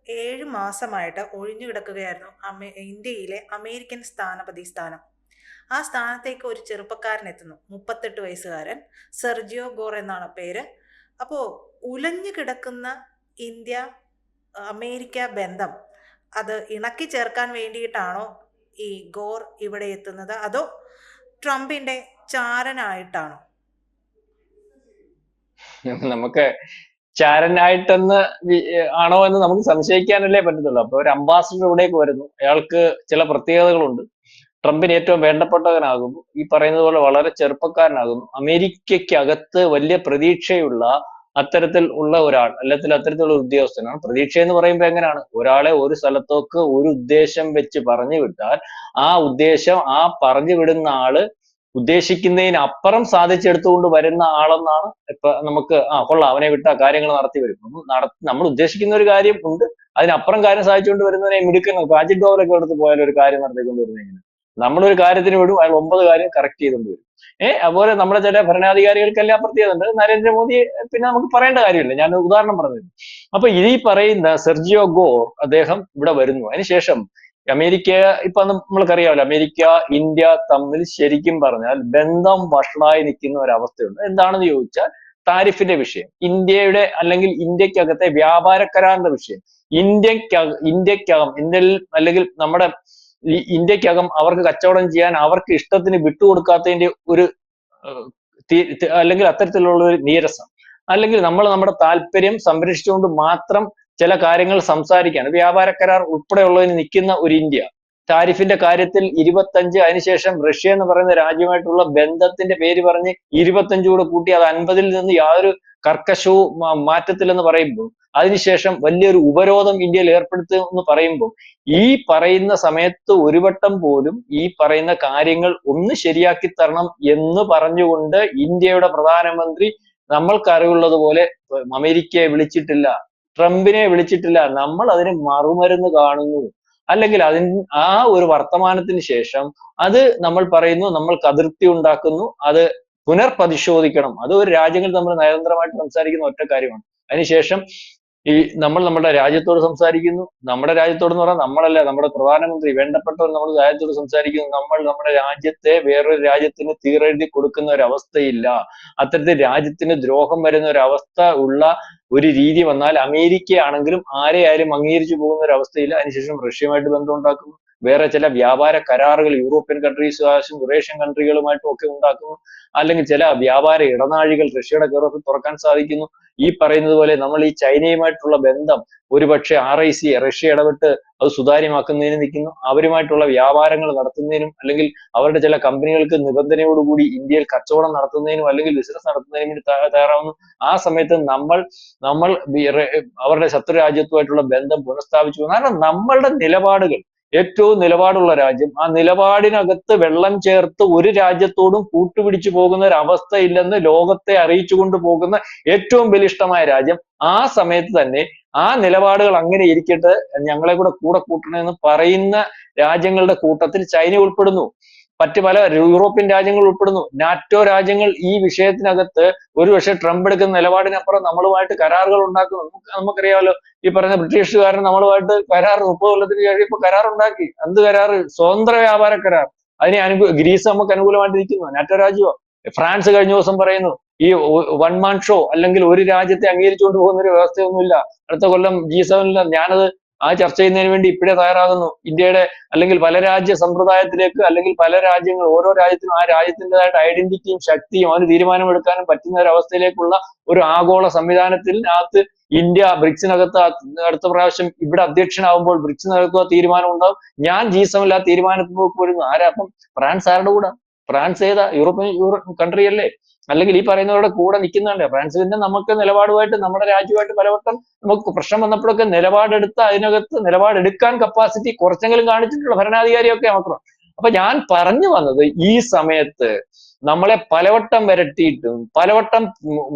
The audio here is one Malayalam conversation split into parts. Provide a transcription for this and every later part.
7 മാസമായിട്ട് ഒഴിഞ്ഞു കിടക്കുകയായിരുന്നു ഇന്ത്യയിലെ അമേരിക്കൻ സ്ഥാനപതി സ്ഥാനം. ആ സ്ഥാനത്തേക്ക് ഒരു ചെറുപ്പക്കാരൻ എത്തുന്നു, 38 വയസ്സുകാരൻ. സെർജിയോ ഗോർ എന്നാണ് പേര്. അപ്പോൾ ഉലഞ്ഞു കിടക്കുന്ന ഇന്ത്യ അമേരിക്ക ബന്ധം അത് ഇണക്കി ചേർക്കാൻ വേണ്ടിയിട്ടാണോ ഈ ഗോർ ഇവിടെ എത്തുന്നത്, അതോ ട്രംപിന്റെ ചാരനായിട്ടാണോ? നമുക്ക് ചാരനായിട്ടെന്ന് ആണോ എന്ന് നമുക്ക് സംശയിക്കാനല്ലേ പറ്റത്തുള്ളൂ. അപ്പൊ ഒരു അംബാസിഡർ ഇവിടേക്ക് വരുന്നു, അയാൾക്ക് ചില പ്രത്യേകതകളുണ്ട്. ട്രംപിന് ഏറ്റവും വേണ്ടപ്പെട്ടവനാകുന്നു, ഈ പറയുന്നത് പോലെ വളരെ ചെറുപ്പക്കാരനാകുന്നു, അമേരിക്കയ്ക്കകത്ത് വലിയ പ്രതീക്ഷയുള്ള അത്തരത്തിൽ ഉള്ള ഒരാൾ, അല്ലെങ്കിൽ അത്തരത്തിലുള്ള ഉദ്യോഗസ്ഥനാണ്. പ്രതീക്ഷ എന്ന് പറയുമ്പോൾ എങ്ങനെയാണ്, ഒരാളെ ഒരു സ്ഥലത്തേക്ക് ഒരു ഉദ്ദേശം വെച്ച് പറഞ്ഞു വിട്ടാൽ ആ ഉദ്ദേശം ആ പറഞ്ഞു വിടുന്ന ആള് ഉദ്ദേശിക്കുന്നതിനപ്പുറം സാധിച്ചെടുത്തുകൊണ്ട് വരുന്ന ആളെന്നാണ് ഇപ്പൊ നമുക്ക് കൊള്ളാം അവനെ വിട്ട കാര്യങ്ങൾ നടത്തി വരും. നമ്മൾ ഉദ്ദേശിക്കുന്ന ഒരു കാര്യം ഉണ്ട്, അതിനപ്പുറം കാര്യം സാധിച്ചുകൊണ്ട് വരുന്നതിനെ മിടുക്കൻ അജിത് ഡോവലൊക്കെ എടുത്ത് പോയാലും ഒരു കാര്യം നടത്തിക്കൊണ്ട് വരുന്നത് നമ്മളൊരു കാര്യത്തിന് വിടും, അയാൾ 9 കാര്യം കറക്റ്റ് ചെയ്തുകൊണ്ട് വരും. അതുപോലെ നമ്മുടെ ചില ഭരണാധികാരികൾക്കെല്ലാം പ്രത്യേകത ഉണ്ട്. നരേന്ദ്രമോദി പിന്നെ നമുക്ക് പറയേണ്ട കാര്യമില്ല, ഞാൻ ഉദാഹരണം പറഞ്ഞത്. അപ്പൊ ഈ പറയുന്ന സെർജിയോ ഗോർ അദ്ദേഹം ഇവിടെ വരുന്നു. അതിനുശേഷം അമേരിക്ക ഇപ്പൊ നമ്മൾക്കറിയാമല്ലോ, അമേരിക്ക ഇന്ത്യ തമ്മിൽ ശരിക്കും പറഞ്ഞാൽ ബന്ധം വഷളായി നിൽക്കുന്ന ഒരവസ്ഥയുണ്ട്. എന്താണെന്ന് ചോദിച്ചാൽ താരിഫിന്റെ വിഷയം, ഇന്ത്യയുടെ അല്ലെങ്കിൽ ഇന്ത്യക്കകത്തെ വ്യാപാര കരാറിന്റെ വിഷയം. ഇന്ത്യക്കകം ഇന്ത്യയിൽ അല്ലെങ്കിൽ നമ്മുടെ ഇന്ത്യക്കകം അവർക്ക് കച്ചവടം ചെയ്യാൻ അവർക്ക് ഇഷ്ടത്തിന് വിട്ടുകൊടുക്കാത്തതിന്റെ ഒരു അല്ലെങ്കിൽ അത്തരത്തിലുള്ള ഒരു നീരസം, അല്ലെങ്കിൽ നമ്മൾ നമ്മുടെ താല്പര്യം സംരക്ഷിച്ചുകൊണ്ട് മാത്രം ചില കാര്യങ്ങൾ സംസാരിക്കാണ്, വ്യാപാര കരാർ ഉൾപ്പെടെയുള്ളതിന് നിൽക്കുന്ന ഒരു ഇന്ത്യ. താരിഫിന്റെ കാര്യത്തിൽ 25, അതിനുശേഷം റഷ്യ എന്ന് പറയുന്ന രാജ്യമായിട്ടുള്ള ബന്ധത്തിന്റെ പേര് പറഞ്ഞ് 25 കൂടെ കൂട്ടി അത് 50-ൽ നിന്ന് യാതൊരു കർക്കശവും മാറ്റത്തില്ലെന്ന് പറയുമ്പോൾ, അതിനുശേഷം വലിയൊരു ഉപരോധം ഇന്ത്യയിൽ ഏർപ്പെടുത്തുമെന്ന് പറയുമ്പോൾ, ഈ പറയുന്ന സമയത്ത് ഒരു വട്ടം പോലും ഈ പറയുന്ന കാര്യങ്ങൾ ഒന്ന് ശരിയാക്കി തരണം എന്ന് പറഞ്ഞുകൊണ്ട് ഇന്ത്യയുടെ പ്രധാനമന്ത്രി നമ്മൾക്കറിവുള്ളത് പോലെ അമേരിക്കയെ വിളിച്ചിട്ടില്ല, ട്രംപിനെ വിളിച്ചിട്ടില്ല. നമ്മൾ അതിന് മറുമരുന്ന് കാണുന്നു, അല്ലെങ്കിൽ ആ ഒരു വർത്തമാനത്തിന് ശേഷം അത് നമ്മൾ പറയുന്നു, നമ്മൾക്ക് അതൃപ്തി ഉണ്ടാക്കുന്നു, അത് പുനർപരിശോധിക്കണം. അത് ഒരു രാജ്യങ്ങൾ തമ്മിൽ നയതന്ത്രമായിട്ട് സംസാരിക്കുന്ന ഒറ്റ കാര്യമാണ്. അതിനുശേഷം നമ്മൾ നമ്മുടെ രാജ്യത്തോട് സംസാരിക്കുന്നു, നമ്മുടെ രാജ്യത്തോട് എന്ന് പറഞ്ഞാൽ നമ്മളല്ല, നമ്മുടെ പ്രധാനമന്ത്രി വേണ്ടപ്പെട്ടവർ നമ്മുടെ രാജ്യത്തോട് സംസാരിക്കുന്നു. നമ്മൾ നമ്മുടെ രാജ്യത്തെ വേറൊരു രാജ്യത്തിന് തീറെഴുതി കൊടുക്കുന്ന ഒരു അവസ്ഥയില്ല. അത്തരത്തിൽ രാജ്യത്തിന് ദ്രോഹം വരുന്ന ഒരു അവസ്ഥ ഉള്ള ഒരു രീതി വന്നാൽ അമേരിക്ക ആണെങ്കിലും ആരെയായാലും അംഗീകരിച്ചു പോകുന്ന ഒരു അവസ്ഥയില്ല. അതിനുശേഷം റഷ്യയുമായിട്ട് ബന്ധം ഉണ്ടാക്കുന്നു, വേറെ ചില വ്യാപാര കരാറുകൾ യൂറോപ്യൻ കൺട്രീസും യുറേഷ്യൻ കൺട്രികളുമായിട്ടും ഒക്കെ ഉണ്ടാക്കുന്നു, അല്ലെങ്കിൽ ചില വ്യാപാര ഇടനാഴികൾ റഷ്യയുടെ കെയറോഫിൽ തുറക്കാൻ സാധിക്കുന്നു. ഈ പറയുന്നത് പോലെ നമ്മൾ ഈ ചൈനയുമായിട്ടുള്ള ബന്ധം ഒരുപക്ഷെ RIC റഷ്യ ഇടപെട്ട് അത് സുതാര്യമാക്കുന്നതിന് നിൽക്കുന്നു, അവരുമായിട്ടുള്ള വ്യാപാരങ്ങൾ നടത്തുന്നതിനും അല്ലെങ്കിൽ അവരുടെ ചില കമ്പനികൾക്ക് നിബന്ധനയോടുകൂടി ഇന്ത്യയിൽ കച്ചവടം നടത്തുന്നതിനും അല്ലെങ്കിൽ ബിസിനസ് നടത്തുന്നതിനും വേണ്ടി തയ്യാറാവുന്നു. ആ സമയത്ത് നമ്മൾ അവരുടെ ശത്രു രാജ്യത്തുമായിട്ടുള്ള ബന്ധം പുനഃസ്ഥാപിച്ചു. കാരണം നമ്മളുടെ നിലപാടുകൾ, ഏറ്റവും നിലപാടുള്ള രാജ്യം, ആ നിലപാടിനകത്ത് വെള്ളം ചേർത്ത് ഒരു രാജ്യത്തോടും കൂട്ടുപിടിച്ചു പോകുന്ന ഒരു അവസ്ഥ ഇല്ലെന്ന് ലോകത്തെ അറിയിച്ചുകൊണ്ട് പോകുന്ന ഏറ്റവും ബലിഷ്ഠമായ രാജ്യം, ആ സമയത്ത് തന്നെ ആ നിലപാടുകൾ അങ്ങനെ ഇരിക്കട്ടെ, ഞങ്ങളെ കൂടെ കൂട്ടണമെന്ന് പറയുന്ന രാജ്യങ്ങളുടെ കൂട്ടത്തിൽ ചൈന ഉൾപ്പെടുന്നു, മറ്റ് പല യൂറോപ്യൻ രാജ്യങ്ങൾ ഉൾപ്പെടുന്നു, നാറ്റോ രാജ്യങ്ങൾ ഈ വിഷയത്തിനകത്ത് ഒരുപക്ഷെ ട്രംപ് എടുക്കുന്ന നിലപാടിനപ്പുറം നമ്മളുമായിട്ട് കരാറുകൾ ഉണ്ടാക്കുന്നു. നമുക്കറിയാമല്ലോ, ഈ പറഞ്ഞ ബ്രിട്ടീഷുകാരൻ നമ്മളുമായിട്ട് കരാർ 30 കൊല്ലത്തിന് കഴിയുമ്പോൾ കരാർ ഉണ്ടാക്കി. എന്ത് കരാർ? സ്വതന്ത്ര വ്യാപാര കരാർ. ഗ്രീസ് നമുക്ക് അനുകൂലമായിട്ട് നിൽക്കുന്നു, നാറ്റോ രാജ്യമോ. ഫ്രാൻസ് കഴിഞ്ഞ ദിവസം പറയുന്നു, ഈ വൺ മാൻ ഷോ അല്ലെങ്കിൽ ഒരു രാജ്യത്തെ അംഗീകരിച്ചുകൊണ്ട് പോകുന്ന ഒരു വ്യവസ്ഥയൊന്നുമില്ല, അടുത്ത കൊല്ലം G7 ഞാനത് ആ ചർച്ച ചെയ്യുന്നതിന് വേണ്ടി ഇപ്പോഴേ തയ്യാറാകുന്നു. ഇന്ത്യയുടെ അല്ലെങ്കിൽ പല രാജ്യ സമ്പ്രദായത്തിലേക്ക്, അല്ലെങ്കിൽ പല രാജ്യങ്ങൾ, ഓരോ രാജ്യത്തിനും ആ രാജ്യത്തിൻ്റെതായിട്ട് ഐഡന്റിറ്റിയും ശക്തിയും അവന് തീരുമാനമെടുക്കാനും പറ്റുന്ന ഒരു അവസ്ഥയിലേക്കുള്ള ഒരു ആഗോള സംവിധാനത്തിനകത്ത് ഇന്ത്യ ബ്രിക്സിനകത്ത് അടുത്ത പ്രാവശ്യം ഇവിടെ അധ്യക്ഷനാവുമ്പോൾ ബ്രിക്സിനകത്ത് ആ തീരുമാനം ഉണ്ടാവും. ഞാൻ G7 ആ തീരുമാനത്തിൽ വരുന്നു. ആരാ അപ്പം? ഫ്രാൻസ് ആരുടെ കൂടെ? ഫ്രാൻസ് ഏതാ? യൂറോപ്യൻ കൺട്രി അല്ലേ? അല്ലെങ്കിൽ ഈ പറയുന്നവരുടെ കൂടെ നിൽക്കുന്നുണ്ട്. ഫ്രാൻസ് പിന്നെ നമുക്ക് നിലപാടുമായിട്ട് നമ്മുടെ രാജ്യമായിട്ട് പലവട്ടം നമുക്ക് പ്രശ്നം വന്നപ്പോഴൊക്കെ നിലപാടെടുത്ത് അതിനകത്ത് നിലപാടെടുക്കാൻ കപ്പാസിറ്റി കുറച്ചെങ്കിലും കാണിച്ചിട്ടുള്ള ഭരണാധികാരിയൊക്കെ മാത്രം. അപ്പൊ ഞാൻ പറഞ്ഞു വന്നത്, ഈ സമയത്ത് നമ്മളെ പലവട്ടം വരട്ടിയിട്ടും പലവട്ടം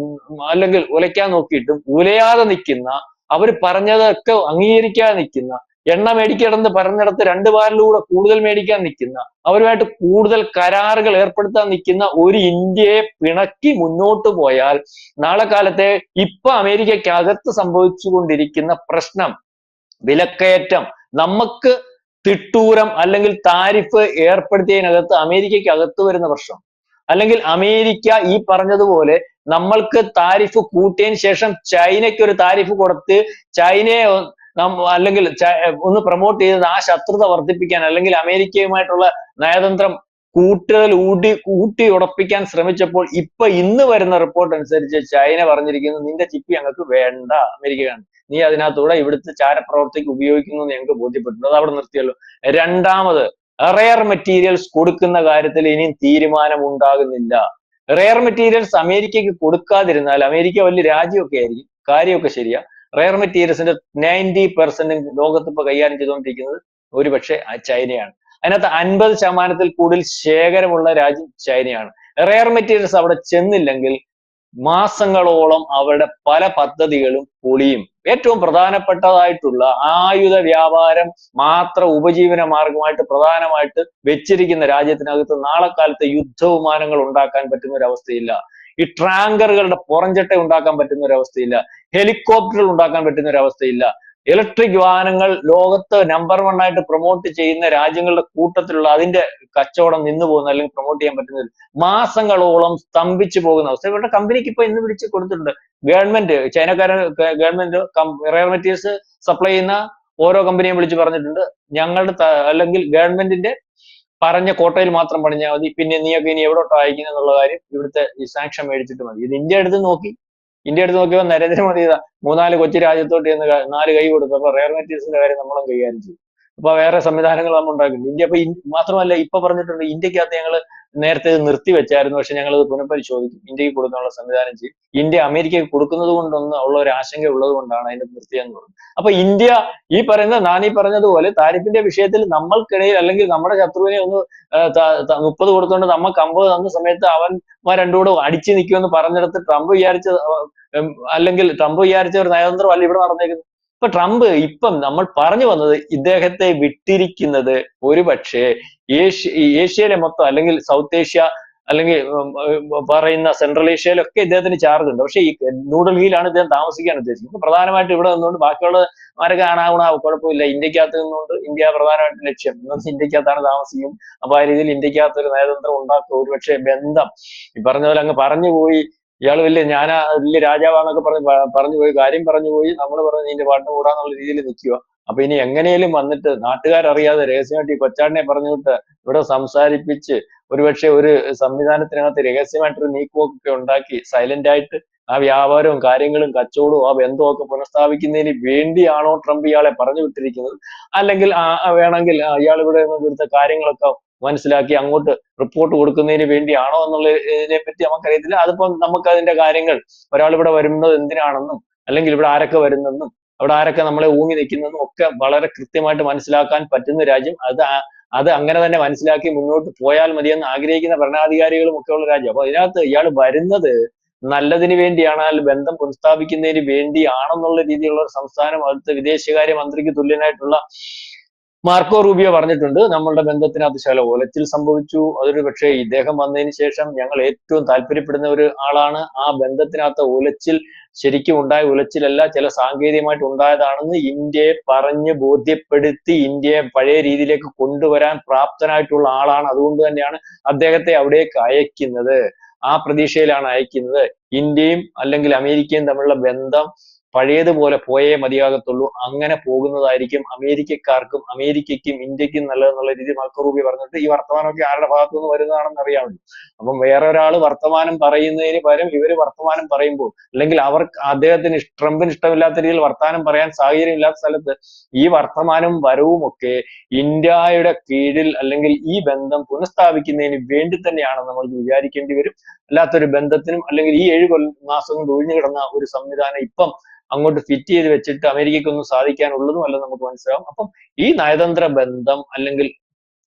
അല്ലെങ്കിൽ ഉലയ്ക്കാൻ നോക്കിയിട്ടും ഉലയാതെ നിൽക്കുന്ന, അവർ പറഞ്ഞതൊക്കെ അംഗീകരിക്കാതെ നിൽക്കുന്ന, എണ്ണ മേടിക്കണമെന്ന് പറഞ്ഞിടത്ത് 2 ബാരലൂടെ കൂടുതൽ മേടിക്കാൻ നിൽക്കുന്ന, അവരുമായിട്ട് കൂടുതൽ കരാറുകൾ ഏർപ്പെടുത്താൻ നിൽക്കുന്ന ഒരു ഇന്ത്യയെ പിണക്കി മുന്നോട്ട് പോയാൽ നാളെ കാലത്തെ ഇപ്പൊ അമേരിക്കയ്ക്കകത്ത് സംഭവിച്ചുകൊണ്ടിരിക്കുന്ന പ്രശ്നം വിലക്കയറ്റം, നമുക്ക് തിട്ടൂരം അല്ലെങ്കിൽ താരിഫ് ഏർപ്പെടുത്തിയതിനകത്ത് അമേരിക്കയ്ക്ക് അകത്ത് വരുന്ന പ്രശ്നം, അല്ലെങ്കിൽ അമേരിക്ക ഈ പറഞ്ഞതുപോലെ നമ്മൾക്ക് താരിഫ് കൂട്ടിയതിന് ശേഷം ചൈനയ്ക്ക് ഒരു താരിഫ് കൊടുത്ത് ചൈനയെ അല്ലെങ്കിൽ ഒന്ന് പ്രൊമോട്ട് ചെയ്ത് ആ ശത്രുത വർദ്ധിപ്പിക്കാൻ, അല്ലെങ്കിൽ അമേരിക്കയുമായിട്ടുള്ള നയതന്ത്രം ഊട്ടി ഉറപ്പിക്കാൻ ശ്രമിച്ചപ്പോൾ ഇന്ന് വരുന്ന റിപ്പോർട്ട് അനുസരിച്ച് ചൈന പറഞ്ഞിരിക്കുന്നു, നിന്റെ ചിപ്പി ഞങ്ങൾക്ക് വേണ്ട, അമേരിക്ക വേണ്ട, നീ അതിനകത്തൂടെ ഇവിടുത്തെ ചാരപ്രവർത്തിക്ക് ഉപയോഗിക്കുന്നു എന്ന് ഞങ്ങൾക്ക് ബോധ്യപ്പെട്ടിട്ടുണ്ട്, അത് അവിടെ നിർത്തിയല്ലോ. രണ്ടാമത്, റെയർ മെറ്റീരിയൽസ് കൊടുക്കുന്ന കാര്യത്തിൽ ഇനിയും തീരുമാനം ഉണ്ടാകുന്നില്ല. റെയർ മെറ്റീരിയൽസ് അമേരിക്കയ്ക്ക് കൊടുക്കാതിരുന്നാൽ, അമേരിക്ക വലിയ രാജ്യമൊക്കെ ആയിരിക്കും, കാര്യമൊക്കെ ശരിയാ, റെയർ മെറ്റീരിയൽസിന്റെ 90% ലോകത്ത് ഇപ്പൊ കൈകാര്യം ചെയ്തുകൊണ്ടിരിക്കുന്നത് ഒരുപക്ഷെ ചൈനയാണ്. അതിനകത്ത് 50% കൂടുതൽ ശേഖരമുള്ള രാജ്യം ചൈനയാണ്. റെയർ മെറ്റീരിയൽസ് അവിടെ ചെന്നില്ലെങ്കിൽ മാസങ്ങളോളം അവരുടെ പല പദ്ധതികളും പൊളിയും. ഏറ്റവും പ്രധാനപ്പെട്ടതായിട്ടുള്ള ആയുധ വ്യാപാരം മാത്രം ഉപജീവന മാർഗമായിട്ട് പ്രധാനമായിട്ട് വെച്ചിരിക്കുന്ന രാജ്യത്തിനകത്ത് നാളെ കാലത്ത് യുദ്ധവിമാനങ്ങൾ ഉണ്ടാക്കാൻ പറ്റുന്ന ഒരു അവസ്ഥയില്ല. ഈ ടാങ്കറുകളുടെ പുറംചട്ട ഉണ്ടാക്കാൻ പറ്റുന്ന ഒരു അവസ്ഥയില്ല. ഹെലികോപ്റ്ററുകൾ ഉണ്ടാക്കാൻ പറ്റുന്ന ഒരു അവസ്ഥയില്ല. ഇലക്ട്രിക് വാഹനങ്ങൾ ലോകത്ത് നമ്പർ 1 ആയിട്ട് പ്രൊമോട്ട് ചെയ്യുന്ന രാജ്യങ്ങളുടെ കൂട്ടത്തിലുള്ള അതിന്റെ കച്ചവടം നിന്നു പോകുന്ന, അല്ലെങ്കിൽ പ്രൊമോട്ട് ചെയ്യാൻ പറ്റുന്ന മാസങ്ങളോളം സ്തംഭിച്ചു പോകുന്ന അവസ്ഥ. ഇവരുടെ കമ്പനിക്ക് ഇപ്പൊ ഇന്ന് വിളിച്ച് കൊടുത്തിട്ടുണ്ട്. ഗവൺമെന്റ്, ചൈനക്കാരൻ ഗവൺമെന്റ് റെയർ മെറ്റീരിയൽസ് സപ്ലൈ ചെയ്യുന്ന ഓരോ കമ്പനിയും വിളിച്ച് പറഞ്ഞിട്ടുണ്ട്, ഞങ്ങളുടെ അല്ലെങ്കിൽ ഗവൺമെന്റിന്റെ പറഞ്ഞ കോട്ടയിൽ മാത്രം പണിഞ്ഞാൽ മതി, പിന്നെ നീയൊക്കെ ഇനി എവിടോട്ടോ അയക്കുന്നത് എന്നുള്ള കാര്യം ഇവിടുത്തെ ഈ സാങ്ഷൻ മേടിച്ചിട്ട് മതി. ഇത് ഇന്ത്യ എടുത്ത് നോക്കിയപ്പോൾ നരേന്ദ്രമോദി 3-4 കൊച്ചു രാജ്യത്തോട്ട് ചെന്ന് 4 കൈ കൊടുത്തപ്പോൾ റെയർ മെറ്റീരിയൽസിന്റെ കാര്യം നമ്മളും കൈകാര്യം ചെയ്തു. അപ്പൊ വേറെ സംവിധാനങ്ങൾ നമ്മൾ ഉണ്ടാക്കിയിട്ടുണ്ട്. ഇന്ത്യ അപ്പൊ മാത്രമല്ല ഇപ്പൊ പറഞ്ഞിട്ടുണ്ട്, ഇന്ത്യക്കകത്ത് ഞങ്ങൾ നേരത്തെ ഇത് നിർത്തിവെച്ചായിരുന്നു, പക്ഷെ ഞങ്ങൾ ഇത് പുനഃപരിശോധിക്കും, ഇന്ത്യക്ക് കൊടുക്കാനുള്ള സംവിധാനം ചെയ്യും. ഇന്ത്യ അമേരിക്കയ്ക്ക് കൊടുക്കുന്നത് കൊണ്ടൊന്ന് ഉള്ള ഒരു ആശങ്ക ഉള്ളത് കൊണ്ടാണ് അതിന്റെ നിർത്തിയെന്ന് പറയുന്നത്. അപ്പൊ ഇന്ത്യ ഈ പറഞ്ഞതുപോലെ താരിഫിന്റെ വിഷയത്തിൽ നമ്മൾക്കിടയിൽ, അല്ലെങ്കിൽ നമ്മുടെ ശത്രുവിനെ ഒന്ന് 30 കൊടുത്തുകൊണ്ട് നമുക്ക് 50 തന്ന സമയത്ത് അവന്മാർ രണ്ടുകൂടെ അടിച്ചു നിൽക്കുമെന്ന് പറഞ്ഞിടത്ത് ട്രംപ് വിചാരിച്ച ഒരു നയതന്ത്രം അല്ല ഇവിടെ നടന്നേക്കുന്നത്. ഇപ്പൊ ട്രംപ് ഇപ്പം നമ്മൾ പറഞ്ഞു വന്നത്, ഇദ്ദേഹത്തെ വിട്ടിരിക്കുന്നത് ഒരുപക്ഷെ ഏഷ്യയിലെ മൊത്തം, അല്ലെങ്കിൽ സൗത്ത് ഏഷ്യ, അല്ലെങ്കിൽ പറയുന്ന സെൻട്രൽ ഏഷ്യയിലൊക്കെ ഇദ്ദേഹത്തിന് ചാർജ് ഉണ്ട്. പക്ഷെ ഈ ന്യൂഡൽഹിയിലാണ് ഇദ്ദേഹം താമസിക്കാൻ ഉദ്ദേശിക്കുന്നത്. പ്രധാനമായിട്ട് ഇവിടെ നിന്നുകൊണ്ട് ബാക്കിയുള്ളവരെ കാണാവുന്ന കുഴപ്പമില്ല, ഇന്ത്യക്കകത്ത് നിന്നുകൊണ്ട് ഇന്ത്യ പ്രധാനമായിട്ട് ലക്ഷ്യം, ഇന്ത്യക്കകത്താണ് താമസിക്കും. അപ്പൊ ആ രീതിയിൽ ഇന്ത്യക്കകത്ത് ഒരു നയതന്ത്രം ഉണ്ടാക്കുക, ഒരുപക്ഷെ ബന്ധം ഈ പറഞ്ഞ പോലെ അങ്ങ് പറഞ്ഞുപോയി, ഇയാൾ വലിയ രാജാവാന്നൊക്കെ പറഞ്ഞുപോയി, കാര്യം പറഞ്ഞുപോയി, നമ്മൾ പറഞ്ഞ് ഇതിന്റെ പാട്ട് കൂടാന്നുള്ള രീതിയിൽ നിൽക്കുക. അപ്പൊ ഇനി എങ്ങനെയും വന്നിട്ട് നാട്ടുകാരറിയാതെ രഹസ്യമായിട്ട് ഈ കൊച്ചാടിനെ പറഞ്ഞുവിട്ട് ഇവിടെ സംസാരിപ്പിച്ച് ഒരുപക്ഷെ ഒരു സംവിധാനത്തിനകത്ത് രഹസ്യമായിട്ടൊരു നീക്കുപോക്കൊക്കെ ഉണ്ടാക്കി സൈലന്റ് ആയിട്ട് ആ വ്യാപാരവും കാര്യങ്ങളും കച്ചവടവും ആ ബന്ധവും ഒക്കെ പുനഃസ്ഥാപിക്കുന്നതിന് വേണ്ടിയാണോ ട്രംപ് ഇയാളെ പറഞ്ഞു വിട്ടിരിക്കുന്നത്? അല്ലെങ്കിൽ വേണമെങ്കിൽ ഇയാൾ ഇവിടെ ഇവിടുത്തെ കാര്യങ്ങളൊക്കെ മനസ്സിലാക്കി അങ്ങോട്ട് റിപ്പോർട്ട് കൊടുക്കുന്നതിന് വേണ്ടിയാണോ എന്നുള്ളതിനെ പറ്റി നമുക്കറിയത്തില്ല. അതിപ്പം നമുക്ക് അതിന്റെ കാര്യങ്ങൾ, ഒരാൾ ഇവിടെ വരുന്നത് എന്തിനാണെന്നും, അല്ലെങ്കിൽ ഇവിടെ ആരൊക്കെ വരുന്നെന്നും, അവിടെ ആരൊക്കെ നമ്മളെ ഊങ്ങി നിൽക്കുന്നതെന്നും ഒക്കെ വളരെ കൃത്യമായിട്ട് മനസ്സിലാക്കാൻ പറ്റുന്ന രാജ്യം. അത് അങ്ങനെ തന്നെ മനസ്സിലാക്കി മുന്നോട്ട് പോയാൽ മതിയെന്ന് ആഗ്രഹിക്കുന്ന ഭരണാധികാരികളും ഒക്കെ ഉള്ള രാജ്യം. അപ്പൊ ഇതിനകത്ത് ഇയാൾ വരുന്നത് നല്ലതിന് വേണ്ടിയാണ്, ബന്ധം പുനഃസ്ഥാപിക്കുന്നതിന് വേണ്ടിയാണെന്നുള്ള രീതിയിലുള്ള ഒരു സംസ്ഥാനം അവിടുത്തെ വിദേശകാര്യ മന്ത്രിക്ക് തുല്യനായിട്ടുള്ള മാർക്കോ റൂബിയോ പറഞ്ഞിട്ടുണ്ട്, നമ്മളുടെ ബന്ധത്തിനകത്ത് ചില ഉലച്ചിൽ സംഭവിച്ചു. അതൊരു പക്ഷേ ഇദ്ദേഹം വന്നതിന് ശേഷം ഞങ്ങൾ ഏറ്റവും താല്പര്യപ്പെടുന്ന ഒരു ആളാണ്. ആ ബന്ധത്തിനകത്ത് ഉലച്ചിൽ ശരിക്കും ഉണ്ടായ ഉലച്ചിലല്ല, ചില സാങ്കേതികമായിട്ട് ഉണ്ടായതാണെന്ന് ഇന്ത്യയെ പറഞ്ഞ് ബോധ്യപ്പെടുത്തി ഇന്ത്യയെ പഴയ രീതിയിലേക്ക് കൊണ്ടുവരാൻ പ്രാപ്തനായിട്ടുള്ള ആളാണ്. അതുകൊണ്ട് തന്നെയാണ് അദ്ദേഹത്തെ അവിടേക്ക് അയക്കുന്നത്. ആ പ്രതീക്ഷയിലാണ് അയക്കുന്നത്. ഇന്ത്യയും അല്ലെങ്കിൽ അമേരിക്കയും തമ്മിലുള്ള ബന്ധം പഴയതുപോലെ പോയേ മതിയാകത്തുള്ളൂ. അങ്ങനെ പോകുന്നതായിരിക്കും അമേരിക്കക്കാർക്കും അമേരിക്കയ്ക്കും ഇന്ത്യക്കും നല്ലതെന്നുള്ള രീതിയിൽ മാർക്കോ റൂബിയോ പറഞ്ഞിട്ട്, ഈ വർത്തമാനമൊക്കെ ആരുടെ ഭാഗത്തുനിന്ന് വരുന്നതാണെന്ന് അറിയാമല്ലോ. അപ്പം വേറെ ഒരാൾ വർത്തമാനം പറയുന്നതിന് പകരം ഇവര് വർത്തമാനം പറയുമ്പോൾ, അല്ലെങ്കിൽ അദ്ദേഹത്തിന് ട്രംപിന് ഇഷ്ടമില്ലാത്ത രീതിയിൽ വർത്തമാനം പറയാൻ സാഹചര്യം ഇല്ലാത്ത സ്ഥലത്ത് ഈ വർത്തമാനവും വരവും ഒക്കെ ഇന്ത്യയുടെ കീഴിൽ, അല്ലെങ്കിൽ ഈ ബന്ധം പുനഃസ്ഥാപിക്കുന്നതിന് വേണ്ടി തന്നെയാണ് നമ്മൾ വിചാരിക്കേണ്ടി വരും. അല്ലാത്തൊരു ബന്ധത്തിനും, അല്ലെങ്കിൽ ഈ 7 മാസം കൊണ്ട് ഒഴിഞ്ഞു കിടന്ന ഒരു സംവിധാനം ഇപ്പം അങ്ങോട്ട് ഫിറ്റ് ചെയ്ത് വെച്ചിട്ട് അമേരിക്കയ്ക്കൊന്നും സാധിക്കാനുള്ളതും അല്ല നമുക്ക് മനസ്സിലാവും. അപ്പം ഈ നയതന്ത്ര ബന്ധം അല്ലെങ്കിൽ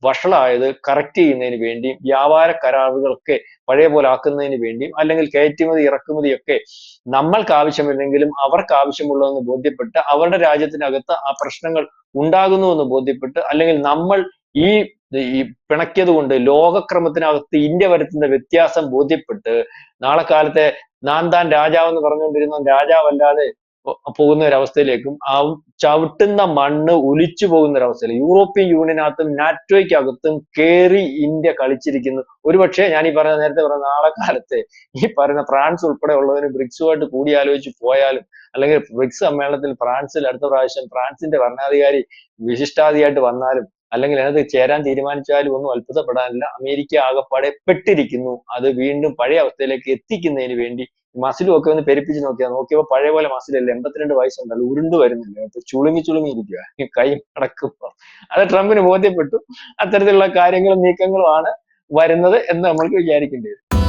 വഷളായത് കറക്റ്റ് ചെയ്യുന്നതിന് വേണ്ടിയും, വ്യാപാര കരാറുകളൊക്കെ പഴയ പോലെ ആക്കുന്നതിന് വേണ്ടിയും, അല്ലെങ്കിൽ കയറ്റുമതി ഇറക്കുമതിയൊക്കെ നമ്മൾക്ക് ആവശ്യമില്ലെങ്കിലും അവർക്ക് ആവശ്യമുള്ളതെന്ന് ബോധ്യപ്പെട്ട്, അവരുടെ രാജ്യത്തിനകത്ത് ആ പ്രശ്നങ്ങൾ ഉണ്ടാകുന്നുവെന്ന് ബോധ്യപ്പെട്ട്, അല്ലെങ്കിൽ നമ്മൾ ഈ പിണക്കിയത് കൊണ്ട് ലോകക്രമത്തിനകത്ത് ഇന്ത്യ വരുത്തുന്ന വ്യത്യാസം ബോധ്യപ്പെട്ട്, നാളെ കാലത്തെ താൻ രാജാവെന്ന് പറഞ്ഞുകൊണ്ടിരുന്ന രാജാവല്ലാതെ പോകുന്ന ഒരവസ്ഥയിലേക്കും ചവിട്ടുന്ന മണ്ണ് ഒലിച്ചു പോകുന്ന ഒരവസ്ഥയിൽ യൂറോപ്യൻ യൂണിയനകത്തും നാറ്റോയ്ക്കകത്തും കയറി ഇന്ത്യ കളിച്ചിരിക്കുന്നു. ഒരുപക്ഷെ ഞാൻ ഈ പറഞ്ഞ നേരത്തെ പറഞ്ഞ നാളെ കാലത്ത് ഈ പറയുന്ന ഫ്രാൻസ് ഉൾപ്പെടെ ഉള്ളവര് ബ്രിക്സുമായിട്ട് കൂടിയാലോചിച്ച് പോയാലും, അല്ലെങ്കിൽ ബ്രിക്സ് സമ്മേളനത്തിൽ ഫ്രാൻസിൽ അടുത്ത പ്രാവശ്യം ഫ്രാൻസിന്റെ ഭരണാധികാരി വിശിഷ്ടാതിയായിട്ട് വന്നാലും, അല്ലെങ്കിൽ അതിനകത്ത് ചേരാൻ തീരുമാനിച്ചാലും ഒന്നും അത്ഭുതപ്പെടാനില്ല. അമേരിക്ക ആകപ്പാടെ പെട്ടിരിക്കുന്നു. അത് വീണ്ടും പഴയ അവസ്ഥയിലേക്ക് എത്തിക്കുന്നതിന് വേണ്ടി മസിലും ഒക്കെ ഒന്ന് പെരുപ്പിച്ച് നോക്കിയപ്പോ പഴയ പോലെ മസിലല്ല, 82 വയസ്സുണ്ടല്ലോ, ഉരുണ്ടു വരുന്നില്ല, ചുളുങ്ങി ചുളുങ്ങി ഇരിക്കുക, കൈ മടക്കുമ്പോ. അത് ട്രംപിന് ബോധ്യപ്പെട്ടു. അത്തരത്തിലുള്ള കാര്യങ്ങളും നീക്കങ്ങളും ആണ് വരുന്നത് എന്ന് നമ്മൾക്ക് വിചാരിക്കേണ്ടി വരും.